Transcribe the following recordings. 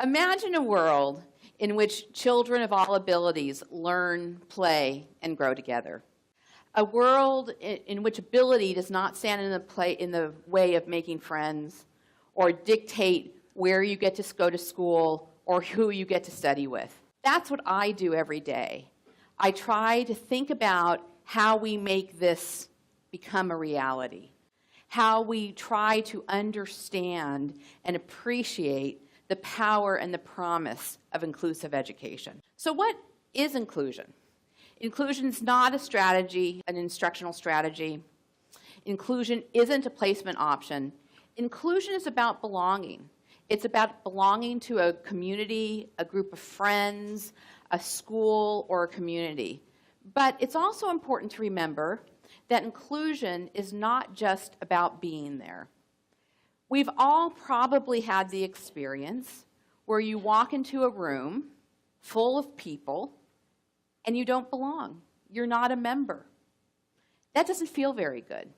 Imagine a world in which children of all abilities learn, play, and grow together. A world in which ability does not stand in the way of making friends or dictate where you get to go to school or who you get to study with. That's what I do every day. I try to think about how we make this become a reality, how we try to understand and appreciate the power and the promise of inclusive education. So what is inclusion? Inclusion is not a strategy, an instructional strategy. Inclusion isn't a placement option. Inclusion is about belonging. It's about belonging to a community, a group of friends, a school, or a community. But it's also important to remember that inclusion is not just about being there. We've all probably had the experience where you walk into a room full of people and you don't belong. You're not a member. That doesn't feel very good.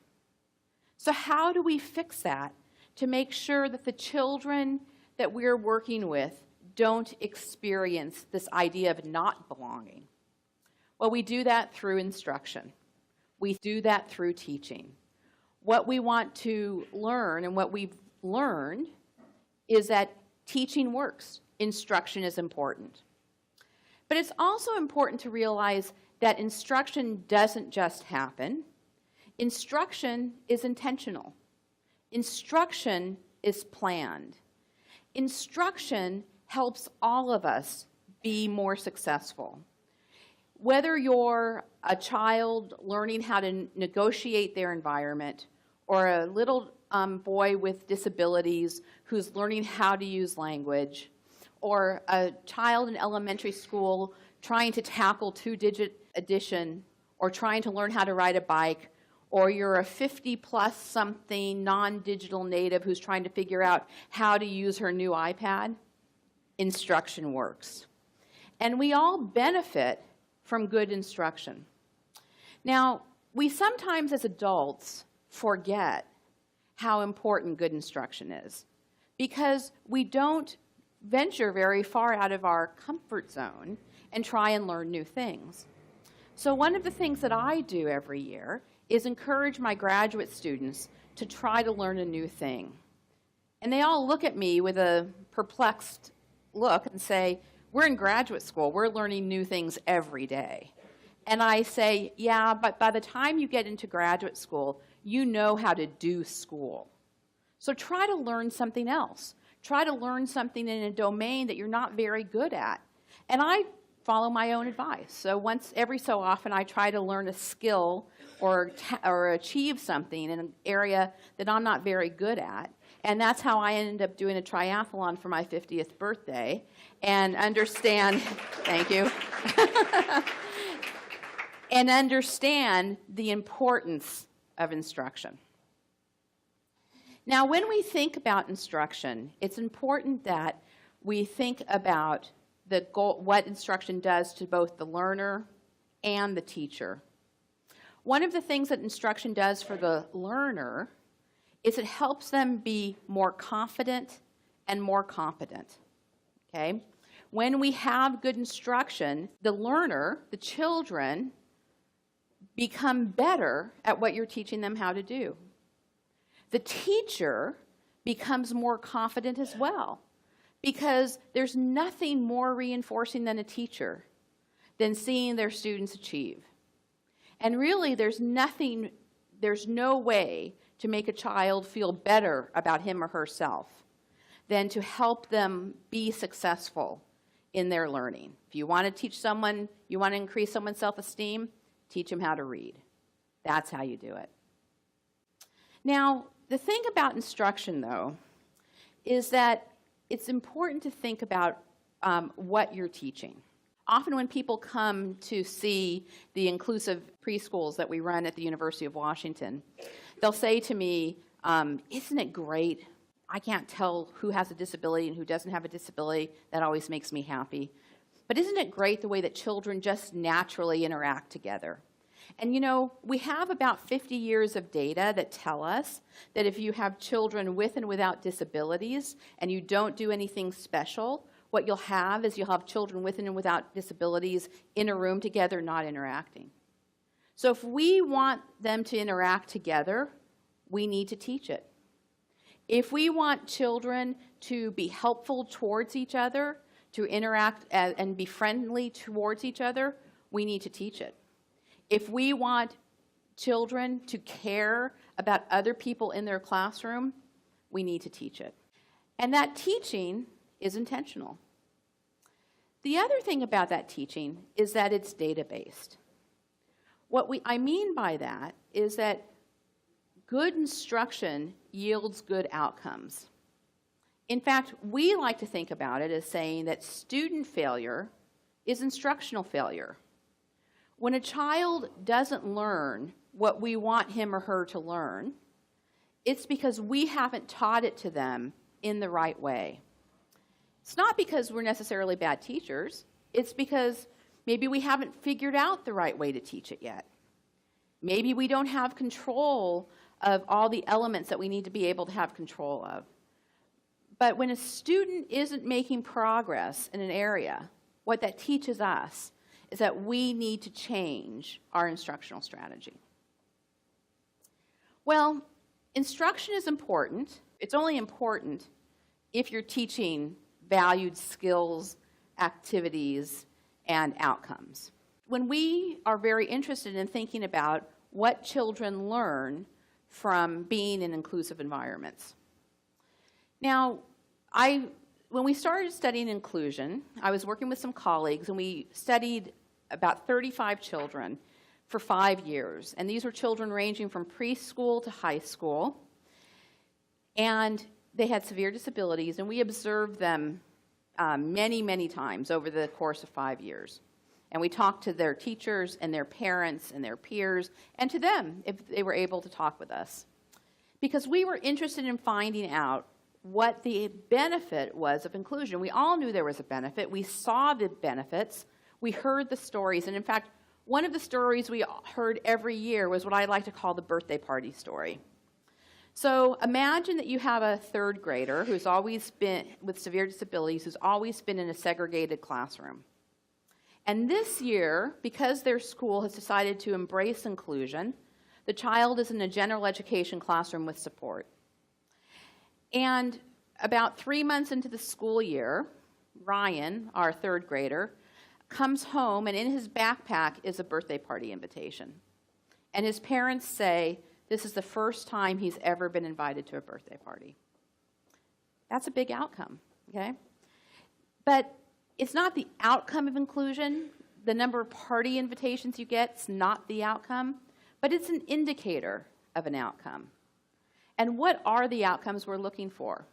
So how do we fix that to make sure that the children that we're working with don't experience this idea of not belonging? Well, we do that through instruction. We do that through teaching. What we want to learn and what we've learned is that teaching works. Instruction is important. But it's also important to realize that instruction doesn't just happen. Instruction is intentional. Instruction is planned. Instruction helps all of us be more successful. Whether you're a child learning how to negotiate their environment or a little boy with disabilities who's learning how to use language, or a child in elementary school trying to tackle two-digit addition or trying to learn how to ride a bike, or you're a 50-plus something non-digital native who's trying to figure out how to use her new iPad, instruction works. And we all benefit from good instruction. Now, we sometimes as adults forget how important good instruction is because we don't venture very far out of our comfort zone and try and learn new things. So one of the things that I do every year is encourage my graduate students to try to learn a new thing. And they all look at me with a perplexed look and say, we're in graduate school, we're learning new things every day. And I say, yeah, but by the time you get into graduate school, you know how to do school. So try to learn something else. Try to learn something in a domain that you're not very good at. And I follow my own advice. So every so often I try to learn a skill or achieve something in an area that I'm not very good at. And that's how I ended up doing a triathlon for my 50th birthday and understand, thank you, and understand the importance of instruction. Now, when we think about instruction, it's important that we think about the goal, what instruction does to both the learner and the teacher. One of the things that instruction does for the learner is it helps them be more confident and more competent. Okay? When we have good instruction, the learner, the children, become better at what you're teaching them how to do. The teacher becomes more confident as well, because there's nothing more reinforcing than a teacher than seeing their students achieve. And really, there's no way to make a child feel better about him or herself than to help them be successful in their learning. If you want to teach someone, you want to increase someone's self-esteem, teach them how to read. That's how you do it. Now, the thing about instruction, though, is that it's important to think about what you're teaching. Often when people come to see the inclusive preschools that we run at the University of Washington, they'll say to me, isn't it great? I can't tell who has a disability and who doesn't have a disability. That always makes me happy. But isn't it great the way that children just naturally interact together? And you know, we have about 50 years of data that tell us that if you have children with and without disabilities and you don't do anything special, what you'll have is you'll have children with and without disabilities in a room together not interacting. So if we want them to interact together, we need to teach it. If we want children to be helpful towards each other, to interact and be friendly towards each other, we need to teach it. If we want children to care about other people in their classroom, we need to teach it. And that teaching is intentional. The other thing about that teaching is that it's data-based. What I mean by that is that good instruction yields good outcomes. In fact, we like to think about it as saying that student failure is instructional failure. When a child doesn't learn what we want him or her to learn, it's because we haven't taught it to them in the right way. It's not because we're necessarily bad teachers. It's because maybe we haven't figured out the right way to teach it yet. Maybe we don't have control of all the elements that we need to be able to have control of. But when a student isn't making progress in an area, what that teaches us is that we need to change our instructional strategy. Well, instruction is important. It's only important if you're teaching valued skills, activities, and outcomes. When we are very interested in thinking about what children learn from being in inclusive environments. Now, when we started studying inclusion, I was working with some colleagues, and we studied about 35 children for 5 years. And these were children ranging from preschool to high school. And they had severe disabilities, and we observed them many, many times over the course of 5 years. And we talked to their teachers and their parents and their peers, and to them if they were able to talk with us. Because we were interested in finding out what the benefit was of inclusion. We all knew there was a benefit. We saw the benefits. We heard the stories. And in fact, one of the stories we heard every year was what I like to call the birthday party story. So imagine that you have a third grader who's always been, with severe disabilities, who's always been in a segregated classroom. And this year, because their school has decided to embrace inclusion, the child is in a general education classroom with support. And about 3 months into the school year, Ryan, our third grader, comes home, and in his backpack is a birthday party invitation. And his parents say this is the first time he's ever been invited to a birthday party. That's a big outcome, okay? But it's not the outcome of inclusion. The number of party invitations you get is not the outcome, but it's an indicator of an outcome. And what are the outcomes we're looking for?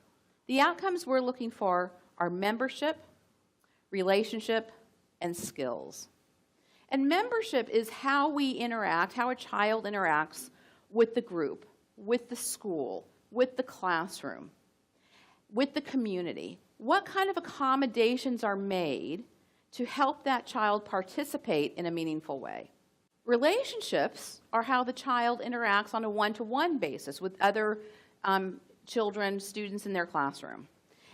The outcomes we're looking for are membership, relationship, and skills. And membership is how we interact, how a child interacts with the group, with the school, with the classroom, with the community. What kind of accommodations are made to help that child participate in a meaningful way? Relationships are how the child interacts on a one-to-one basis with other children, students in their classroom.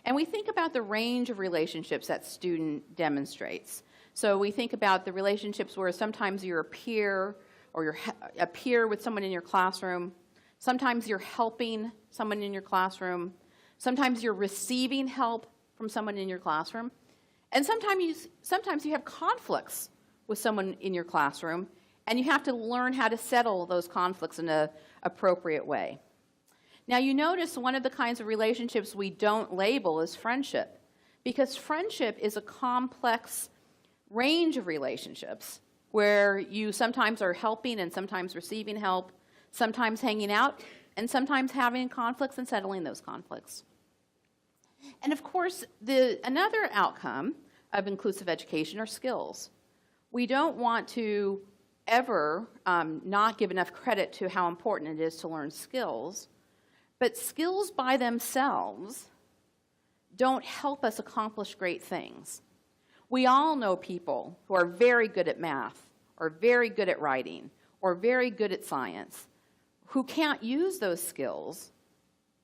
And we think about the range of relationships that student demonstrates. So we think about the relationships where sometimes you're a peer, or you're a peer with someone in your classroom. Sometimes you're helping someone in your classroom. Sometimes you're receiving help from someone in your classroom. And sometimes you have conflicts with someone in your classroom, and you have to learn how to settle those conflicts in an appropriate way. Now, you notice one of the kinds of relationships we don't label is friendship, because friendship is a complex range of relationships where you sometimes are helping and sometimes receiving help, sometimes hanging out, and sometimes having conflicts and settling those conflicts. And of course, another outcome of inclusive education are skills. We don't want to ever not give enough credit to how important it is to learn skills, but skills by themselves don't help us accomplish great things. We all know people who are very good at math, or very good at writing, or very good at science who can't use those skills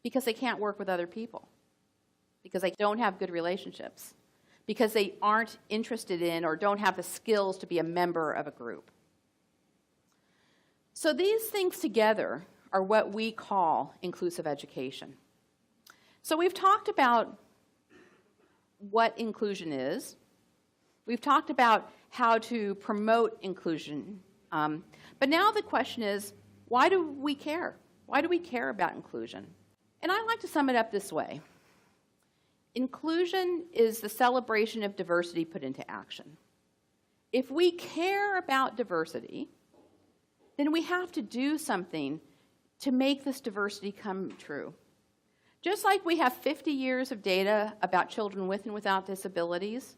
because they can't work with other people, because they don't have good relationships, because they aren't interested in or don't have the skills to be a member of a group. So these things together are what we call inclusive education. So we've talked about what inclusion is. We've talked about how to promote inclusion. But now the question is, why do we care? Why do we care about inclusion? And I like to sum it up this way. Inclusion is the celebration of diversity put into action. If we care about diversity, then we have to do something to make this diversity come true. Just like we have 50 years of data about children with and without disabilities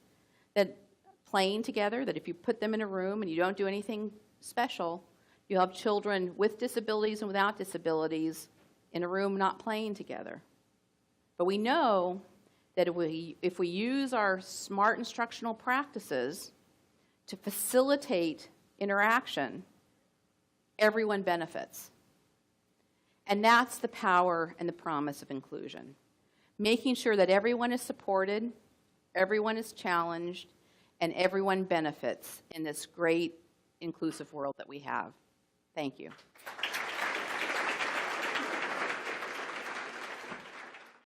that playing together, that if you put them in a room and you don't do anything special, you have children with disabilities and without disabilities in a room not playing together. But we know that if we use our smart instructional practices to facilitate interaction, everyone benefits. And that's the power and the promise of inclusion. Making sure that everyone is supported, everyone is challenged, and everyone benefits in this great inclusive world that we have. Thank you.